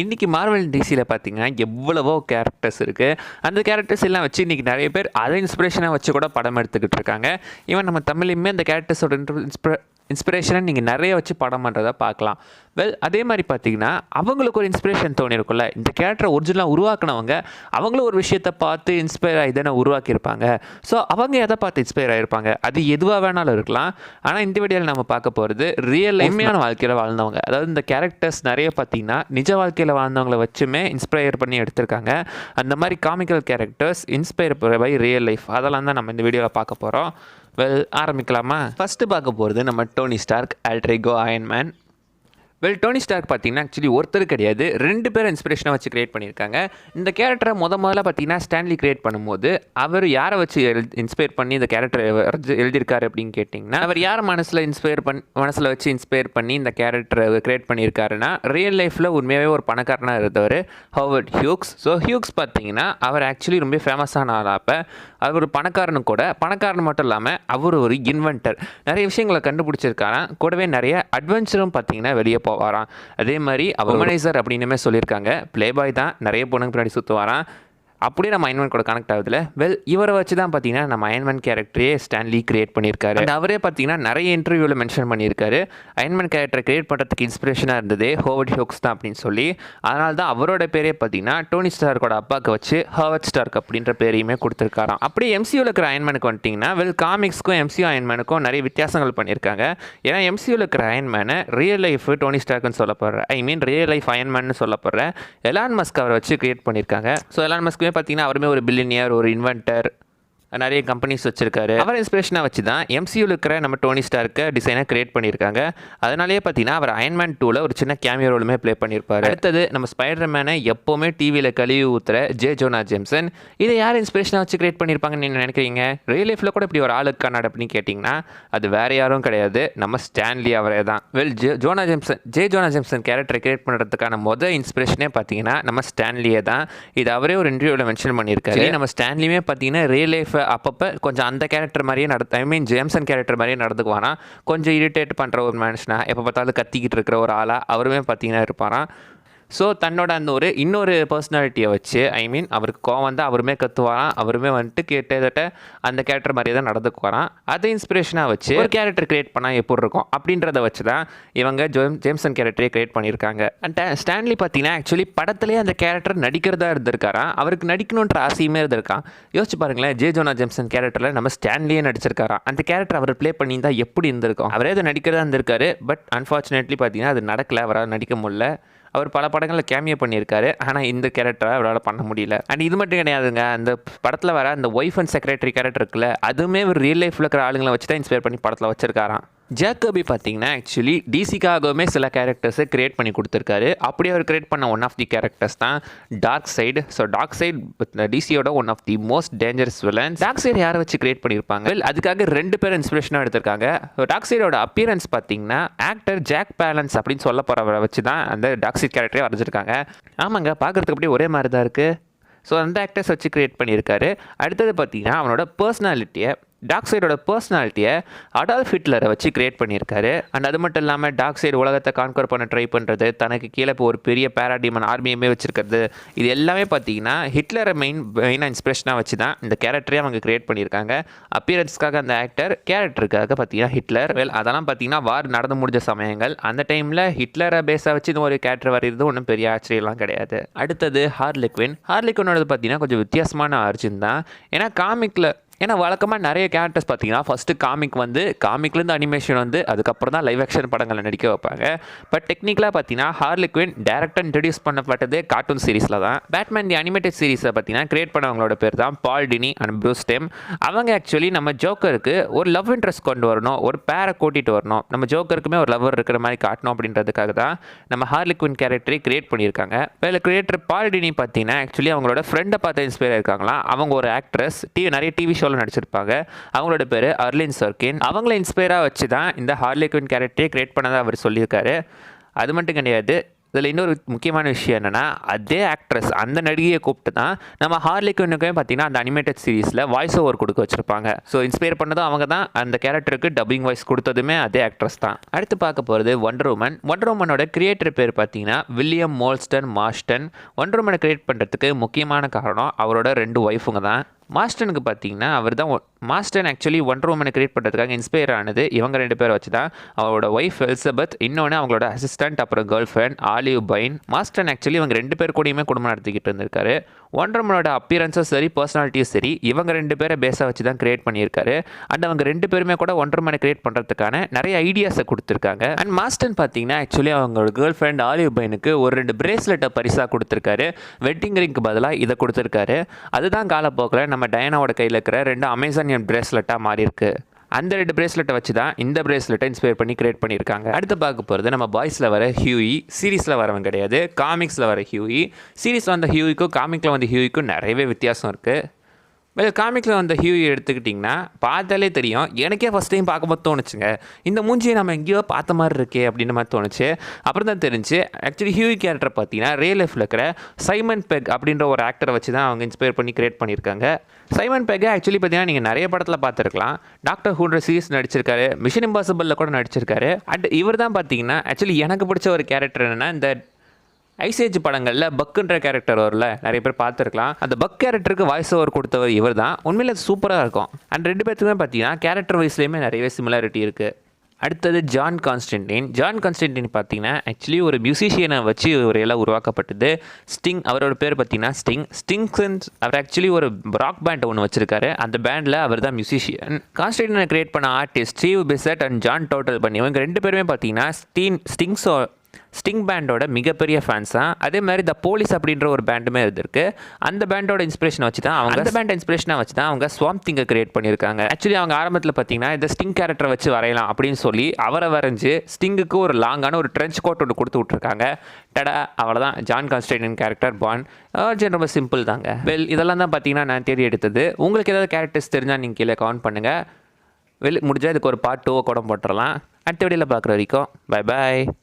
இன்றைக்கி மார்வல் டிசியில் பார்த்தீங்கன்னா எவ்வளவோ கேரக்டர்ஸ் இருக்குது. அந்த கேரக்டர்ஸ் எல்லாம் வச்சு இன்றைக்கி நிறைய பேர் அதை இன்ஸ்பிரேஷனாக வச்சு கூட படம் எடுத்துக்கிட்டு இருக்காங்க. ஈவன் நம்ம தமிழ்லையுமே அந்த கேரக்டர்ஸோட இன்ஸ்பிரேஷனை நீங்கள் நிறைய வச்சு படம் பண்ணுறதை பார்க்கலாம். அதே மாதிரி பார்த்தீங்கன்னா அவங்களுக்கு ஒரு இன்ஸ்பிரேஷன் தோணிருக்கும்ல, இந்த கேரக்டரை ஒரிஜினலாக உருவாக்குனவங்க அவங்களும் ஒரு விஷயத்தை பார்த்து இன்ஸ்பயர் ஆகி தானே உருவாக்கியிருப்பாங்க. ஸோ அவங்க எதை பார்த்து இன்ஸ்பயர் ஆகிருப்பாங்க, அது எதுவாக வேணாலும் இருக்கலாம். ஆனால் இந்த வீடியோவில் நம்ம பார்க்க போகிறது ரியல் உண்மையான வாழ்க்கையில் வாழ்ந்தவங்க. அதாவது இந்த கேரக்டர்ஸ் நிறைய பார்த்தீங்கன்னா நிஜ வாழ்க்கையில் வாழ்ந்தவங்களை வச்சுமே இன்ஸ்பயர் பண்ணி எடுத்திருக்காங்க. அந்த மாதிரி comical characters inspire by real life, அதெல்லாம் தான் நம்ம இந்த வீடியோவில் பார்க்க போகிறோம். ஆரம்பிக்கலாமா? ஃபஸ்ட்டு பார்க்க போகிறது நம்ம Tony Stark alter ego iron man. Tony Stark பார்த்தீங்கன்னா ஆக்சுவலி ஒருத்தர் கிடையாது, 2 பேர் இன்ஸ்பிரேஷனாக வச்சு கிரியேட் பண்ணியிருக்காங்க. இந்த கேரக்டரை முதல்ல பார்த்தீங்கன்னா ஸ்டான்லி கிரியேட் பண்ணும்போது அவர் யாரை வச்சு இன்ஸ்பயர் பண்ணி இந்த கேரக்டரை எழுதியிருக்காரு அப்படின்னு கேட்டிங்கன்னா, அவர் யார் மனசில் வச்சு இன்ஸ்பயர் பண்ணி இந்த கேரக்டரை கிரியேட் பண்ணியிருக்காருன்னா, ரியல் லைஃப்பில் உண்மையாகவே ஒரு பணக்காரனாக இருந்தவர் ஹோவர்ட் ஹியூக்ஸ். ஸோ ஹியூக்ஸ் பார்த்தீங்கன்னா அவர் ஆக்சுவலி ரொம்ப ஃபேமஸான ஆளாப்போ அவர் ஒரு பணக்காரனு கூட, பணக்காரன் மட்டும் இல்லாமல் அவர் ஒரு இன்வென்டர், நிறைய விஷயங்களை கண்டுபிடிச்சிருக்காராம். கூடவே நிறைய அட்வென்ச்சரும் பார்த்தீங்கன்னா வெளியே போவாராம். அதே மாதிரி உமனைசர் அப்படின்னுமே சொல்லியிருக்காங்க. பிளே பாய் தான், நிறைய பொண்ணுங்க பின்னாடி சுற்றுவாராம். அப்படியே நம்ம அயன்மேன் கூட கனெக்ட் ஆகுதுல. இவரை வச்சு தான் பார்த்தீங்கன்னா நம்ம அயன்மேன் கேரக்டரே ஸ்டான்லி கிரியேட் பண்ணியிருக்காரு. அண்ட் அவரே பார்த்தீங்கன்னா நிறைய இன்டர்வியூவில் மென்ஷன் பண்ணியிருக்காரு, அயன்மேன் கேரக்டரை கிரியேட் பண்ணுறதுக்கு இன்ஸ்பிரேஷனாக இருந்தது ஹோவர்ட் ஹியூக்ஸ் தான் அப்படின்னு சொல்லி. அதனால தான் அவரோட பேரே பார்த்தீங்கன்னா டோனி ஸ்டார்க்கோட அப்பாவுக்கு வச்சு ஹோவர்ட் ஸ்டார்க் அப்படின்ற பேரையுமே கொடுத்துருக்காராம். அப்படியே எம்சியூவில் இருக்கிற அயன்மேனுக்கு வந்துட்டிங்கன்னா காமிக்ஸ்க்கும் எம்சியூ அயன்மேனுக்கும் நிறைய வித்தியாசங்கள் பண்ணியிருக்காங்க. ஏன்னா எம்சியூவில் இருக்கிற அயன்மேனை ரியல் லைஃப் டோனி ஸ்டார்க்னு சொல்லப்படுற ரியல் லைஃப் அயன்மேன் சொல்லப்படுற எலான் மஸ்க் அவரை வச்சு கிரியேட் பண்ணியிருக்காங்க. ஸோ எலான் மஸ்க்குமே பார்த்தீங்கன்னா அவருமே ஒரு பில்லியனியர், ஒரு இன்வென்டர், நிறைய கம்பெனிஸ் வச்சிருக்காரு. அவர் இன்ஸ்பிரேஷனாக வச்சு தான் எம்சியூவில் இருக்கிற நம்ம டோனி ஸ்டார்க்கை டிசைனை கிரியேட் பண்ணியிருக்காங்க. அதனாலேயே பார்த்தீங்கன்னா அவர் அயன்மேன் 2ல் ஒரு சின்ன கேமியோ ரோலுமே ப்ளே பண்ணியிருப்பார். அடுத்தது நம்ம ஸ்பைடர் மேனை எப்போவுமே டிவியில் கழுவி ஊற்றுற ஜே ஜோனா ஜேம்சன். இதை யார் இன்ஸ்பிரேஷனாக வச்சு கிரியேட் பண்ணியிருப்பாங்கன்னு நீங்கள் நினைக்கிறீங்க? ரியல் லைஃப்பில் கூட இப்படி ஒரு ஆளுக்கு காணாடு அப்படின்னு கேட்டிங்கன்னா அது வேறு யாரும் கிடையாது, நம்ம ஸ்டான்லி அவரே தான். ஜே ஜோனா ஜேம்சன் கேரக்டரை கிரியேட் பண்ணுறதுக்கான இன்ஸ்பிரேஷனே பார்த்தீங்கன்னா நம்ம ஸ்டான்லியே தான். இது அவரே ஒரு இன்டர்வியூவில் மென்ஷன் பண்ணியிருக்காரு. நம்ம ஸ்டான்லியுமே பார்த்தீங்கன்னா ரியல் லைஃப் அப்பப்போ கொஞ்சம் அந்த கேரக்டர் மாதிரியே ஜேம்சன் கேரக்டர் மாதிரியே நடந்துக்குவானா, கொஞ்சம் இரிட்டேட் பண்ணுற ஒரு மனுஷனா, எப்போ பார்த்தாலும் கத்திக்கிட்டு இருக்கிற ஒரு ஆளாக அவருமே பார்த்தீங்கன்னா இருப்பாராம். ஸோ தன்னோட அந்த இன்னொரு பர்சனாலிட்டியை வச்சு அவருக்கு கோவம் வந்து அவருமே கற்றுவாராம், அவருமே வந்துட்டு கிட்டத்தட்ட அந்த கேரக்டர் மாதிரியே தான் நடந்துக்குவாராம். அதை இன்ஸ்பிரேஷனாக வச்சு ஒரு கேரக்டர் கிரியேட் பண்ணால் எப்படி இருக்கும் அப்படின்றத வச்சு தான் இவங்க ஜேம்சன் கேரக்டரே கிரியேட் பண்ணியிருக்காங்க. அண்ட் ஸ்டான்லி பார்த்தீங்கன்னா ஆக்சுவலி படத்துலேயே அந்த கேரக்டர் நடிக்கிறதா இருந்திருக்காராம். அவருக்கு நடிக்கணுன்ற ஆசையுமே இருந்திருக்கான். யோசிச்சு பாருங்களேன், ஜே ஜோனா ஜேம்சன் கேரக்டரில் நம்ம ஸ்டான்லியே நடிச்சிருக்காராம். அந்த கேரக்டர் அவர் ப்ளே பண்ணியிருந்தால் எப்படி இருந்திருக்கும்? அவரே அதை நடிக்கிறதா இருந்திருக்காரு. பட் அன்ஃபார்ச்சுனேட்லி பார்த்தீங்கன்னா அது நடக்கலை, அவரால் நடிக்க முடியல. அவர் பல படங்களில் கேமியோ பண்ணியிருக்காரு, ஆனால் இந்த கேரக்டரை அவரால் பண்ண முடியல. அண்ட் இது மட்டும் கிடையாதுங்க, அந்த படத்தில் வர அந்த ஒய்ஃப் அண்ட் செக்ரட்டரி கேரக்டர் இருக்குல்ல, அதுவுமே ஒரு ரியல் லைஃப்பில் இருக்கிற ஆளுங்களை வச்சு தான் இன்ஸ்பயர் பண்ணி படத்தில் வச்சிருக்காராம். ஜாக் கர்பி பார்த்தீங்கன்னா ஆக்சுவலி டிசிக்காகவுமே சில கேரக்டர்ஸை கிரியேட் பண்ணி கொடுத்துருக்காரு. அப்படியே அவர் கிரியேட் பண்ண ஒன் ஆஃப் தி கேரக்டர்ஸ் தான் dark side. So dark side டிசியோட one of the most dangerous villains. Dark side யாரை வச்சு கிரியேட் பண்ணியிருப்பாங்க? அதுக்காக 2 பேர் இன்ஸ்பிரேஷனாக எடுத்திருக்காங்க. டார்க் சைடோட அப்பியரன்ஸ் பார்த்தீங்கன்னா ஆக்டர் ஜாக் பேலன்ஸ் அப்படின்னு சொல்ல போகிறவரை வச்சு தான் அந்த டார்க் சைட் கேரக்டரே வரைஞ்சிருக்காங்க. ஆமாங்க, பார்க்குறதுக்கு அப்படியே ஒரே மாதிரி தான் இருக்குது. ஸோ அந்த ஆக்டர்ஸ் வச்சு கிரியேட் பண்ணியிருக்காரு. அடுத்தது பார்த்தீங்கன்னா அவனோட பர்சனாலிட்டியை, டார்க் சைடோட பர்சனாலிட்டியை அடால்ஃப் ஹிட்லரை வச்சு கிரியேட் பண்ணியிருக்காரு. அண்ட் அது மட்டும் இல்லாமல் டார்க் சைடு உலகத்தை கான்கர் பண்ண ட்ரை பண்ணுறது, தனக்கு கீழே இப்போ ஒரு பெரிய பேராடிமன் ஆர்மியுமே வச்சுருக்கிறது, இது எல்லாமே பார்த்தீங்கன்னா ஹிட்லரை மெயினாக இன்ஸ்பிரேஷனாக வச்சு தான் இந்த கேரக்டரே அவங்க கிரியேட் பண்ணியிருக்காங்க. அப்பியரன்ஸ்க்காக அந்த ஆக்டர், கேரக்டருக்காக பார்த்தீங்கன்னா ஹிட்லர். அதெல்லாம் பார்த்தீங்கன்னா வார் நடந்து முடிஞ்ச சமயங்கள். அந்த டைமில் ஹிட்லரை பேஸாக வச்சு இந்த ஒரு கேரக்டர் வரைகிறது ஒன்றும் பெரிய ஆச்சரியம்லாம் கிடையாது. அடுத்தது ஹார்லி குவினோட பார்த்தீங்கன்னா கொஞ்சம் வித்தியாசமான ஆர்ஜின் தான். ஏன்னா வழக்கமாக நிறைய கேரக்டர்ஸ் பார்த்தீங்கன்னா ஃபஸ்ட்டு காமிக்லேருந்து அனிமேஷன் வந்து அதுக்கப்புறம் தான் லைவ் ஆக்ஷன் படங்களில் நடிக்க வைப்பாங்க. பட் டெக்னிக்கலாக பார்த்தீங்கன்னா ஹார்லி குவின் டேரக்டாக இன்ட்ரடியூஸ் பண்ணப்பட்டது கார்ட்டூன் சீரிஸில் தான். பேட்மேன் தி அனிமேட்டட் சீரிஸை பார்த்தீங்கன்னா கிரியேட் பண்ணவங்களோட பேர் தான் பால் டினி அண்ட் ப்ரூஸ் டெம். அவங்க ஆக்சுவலி நம்ம ஜோக்கருக்கு ஒரு லவ் இன்ட்ரெஸ்ட் கொண்டு வரணும், ஒரு பேரை கூட்டிகிட்டு வரணும், நம்ம ஜோக்கருக்குமே ஒரு லவ்வர் இருக்கிற மாதிரி காட்டணும் அப்படின்றதுக்காக தான் நம்ம ஹார்லி குவின் கேரக்டரை கிரியேட் பண்ணியிருக்காங்க. கிரியேட்டர் பால் டினி பார்த்தீங்கன்னா ஆக்சுவலி அவங்களோட ஃப்ரெண்டை பார்த்து இன்ஸ்பயர் ஆயிருக்காங்களா. அவங்க ஒரு ஆக்ட்ரஸ், நிறைய டிவி ஷோவில் நடிச்சிருப்பாங்க. அவங்களோட பேர் அர்லின் சர்கின். அவங்கள இன்ஸ்பயராக வச்சு தான் இந்த ஹார்லி குவின் கேரக்டரை கிரியேட் பண்ணதாக அவர் சொல்லியிருக்காரு. அது மட்டும் கிடையாது, இதில் இன்னொரு முக்கியமான விஷயம் என்னென்னா, அதே ஆக்ட்ரஸ் அந்த நடிகையை கூப்பிட்டு தான் நம்ம ஹார்லி குயினுக்கே பார்த்தீங்கன்னா அந்த அனிமேட்டட் சீரிஸில் வாய்ஸ் ஓவர் கொடுக்க வச்சுருப்பாங்க. ஸோ இன்ஸ்பயர் பண்ணதும் அவங்க தான், அந்த கேரக்டருக்கு டப்பிங் வாய்ஸ் கொடுத்ததுமே அதே ஆக்ட்ரஸ் தான். அடுத்து பார்க்க போகிறது ஒண்டர் உமன். ஒண்டர் உமனோட கிரியேட்டர் பேர் பார்த்தீங்கன்னா வில்லியம் மோல்ஸ்டன் மார்ஸ்டன். ஒண்டர் உமனை கிரியேட் பண்ணுறதுக்கு முக்கியமான காரணம் அவரோட 2 ஒய்ஃபுங்க தான். மாஸ்டனுக்கு பார்த்தீங்கன்னா அவர் தான் மாஸ்டன் ஆக்சுவலி ஒண்டர் உமனை கிரியேட் பண்ணுறதுக்காக இன்ஸ்பயர் ஆனது இவங்க 2 பேரை வச்சு தான். அவரோட ஒய்ஃப் எலிசபெத், இன்னொன்று அவங்களோட அசிஸ்டன்ட், அப்புறம் girl friend olive pine. மாஸ்டன் actually இவங்க 2 பேர் கூடயுமே குடும்பம் நடத்திக்கிட்டு இருந்திருக்காரு. ஒண்டர் உமனோட அப்பியரன்ஸும் சரி, பர்சனாலிட்டியும் சரி, இவங்க 2 பேரை பேஸாக வச்சு தான் கிரியேட் பண்ணியிருக்காரு. அண்ட் அவங்க 2 பேருமே கூட ஒண்டர் உமனை கிரியேட் பண்ணுறதுக்கான நிறைய ஐடியாஸை கொடுத்துருக்காங்க. அண்ட் மாஸ்டன் பார்த்தீங்கன்னா ஆக்சுவலி அவங்களோட கேர்ள் ஃப்ரெண்ட் ஆலிவ் பைனுக்கு ஒரு 2 பிரேஸ்லெட்டை பரிசாக கொடுத்துருக்காரு. வெட்டிங் ரிங்க்கு பதிலாக இதை கொடுத்துருக்காரு. அதுதான் காலப்போக்கில் நம்ம டயனாவோட கையில் இருக்கிற 2 அமேசானியன் பிரேஸ்லெட்டாக மாறி இருக்கு. அந்த 2 பிரேஸ்லெட்டை வச்சு தான் இந்த பிரேஸ்லெட்டை இன்ஸ்பயர் பண்ணி கிரியேட் பண்ணியிருக்காங்க. அடுத்து பார்க்க போகிறது நம்ம பாய்ஸில் வர ஹியூயி. சீரீஸில் வரவன் கிடையாது, காமிக்ஸில் வர ஹியூயி. சீரீஸில் வந்த ஹியூயிக்கும் காமிக்கில் வந்த ஹியூயிக்கும் நிறையவே வித்தியாசம் இருக்குது. காமிக்கில் வந்த ஹியூயி எடுத்துக்கிட்டிங்கன்னா பார்த்தாலே தெரியும். எனக்கே ஃபஸ்ட் டைம் பார்க்கும்போது தோணுச்சுங்க, இந்த மூஞ்சியை நம்ம எங்கேயோ பார்த்த மாதிரி இருக்கே அப்படின்ற மாதிரி தோணுச்சு. அப்புறம் தான் தெரிஞ்சு ஆக்சுவலி ஹியூயி கேரக்டர் பார்த்தீங்கன்னா ரியல் லைஃப்பில் இருக்கிற சைமன் பெக் அப்படின்ற ஒரு ஆக்டரை வச்சு தான் அவங்க இன்ஸ்பயர் பண்ணி கிரியேட் பண்ணியிருக்காங்க. சைமன் பெக்கை ஆக்சுவலி பார்த்தீங்கன்னா நீங்கள் நிறைய படத்தில் பார்த்துருக்கலாம். டாக்டர் ஹூன்ற சீரிஸ் நடிச்சிருக்காரு, மிஷன் இம்பாசிபிளில் கூட நடிச்சிருக்காரு. அண்ட் இவர் தான் பார்த்தீங்கன்னா ஆக்சுவலி எனக்கு பிடிச்ச ஒரு கேரக்டர் என்னென்னா, இந்த ஐசேஜ் படங்களில் பக்குன்ற கேரக்டர் வரல, நிறைய பேர் பார்த்துருக்கலாம். அந்த பக் கேரக்டருக்கு வாய்ஸ் ஓவர் கொடுத்தவர் இவர் தான். உண்மையில் அது சூப்பராக இருக்கும். அண்ட் 2 பேர்த்துக்குமே பார்த்தீங்கன்னா கேரக்டர் வைஸ்லேயுமே நிறையவே சிமிலாரிட்டி இருக்குது. அடுத்தது ஜான் கான்ஸ்டன்டைன். ஜான் கான்ஸ்டன்டைன் பார்த்தீங்கன்னா ஆக்சுவலி ஒரு மியூசிஷியனை வச்சு ஒரு எல்லாம் உருவாக்கப்பட்டது. ஸ்டிங் அவரோட பேர் பார்த்தீங்கன்னா ஸ்டிங்சன்ஸ். அவர் ஆக்சுவலி ஒரு ராக் பேண்ட் ஒன்று வச்சிருக்காரு. அந்த பேண்டில் அவர் தான் மியூசிஷியன். கான்ஸ்டன்டைனை கிரியேட் பண்ண artist Steve Bissette and John Totleben பண்ணி இவங்க 2 பேருமே பார்த்தீங்கன்னா ஸ்டிங் பேண்டோட மிகப்பெரிய ஃபேன்ஸ் தான். அதே மாதிரி த போலீஸ் அப்படின்ற ஒரு பேண்டுமே இருக்குது. அந்த பேண்டோட இன்ஸ்பிரேஷனை வச்சு தான் அவங்க ஸ்வாம்ப் திங்கை கிரியேட் பண்ணியிருக்காங்க. ஆக்சுவலி அவங்க ஆரம்பத்தில் பார்த்தீங்கன்னா இந்த ஸ்டிங் கேரக்டரை வச்சு வரையலாம் அப்படின்னு சொல்லி அவரை வரைஞ்சி ஸ்டிங்குக்கு ஒரு லாங்கான ஒரு ட்ரென்ச் கோட் ஒன்று கொடுத்து விட்ருக்காங்க. டடா, அவ்வளோதான் ஜான் கான்ஸ்டன்டைன் கேரக்டர் பான். ரொம்ப சிம்பிள் தாங்க. இதெல்லாம் தான் பார்த்தீங்கன்னா நான் தேடி எடுத்தது. உங்களுக்கு ஏதாவது கேரக்டர்ஸ் தெரிஞ்சால் நீங்கள் கீழே கமெண்ட் பண்ணுங்கள். முடிஞ்சால் இதுக்கு ஒரு பார்ட் 2 கூட போட்டுடலாம். அடுத்த வீடியோவில் பார்க்குற வரைக்கும் பை பாய்.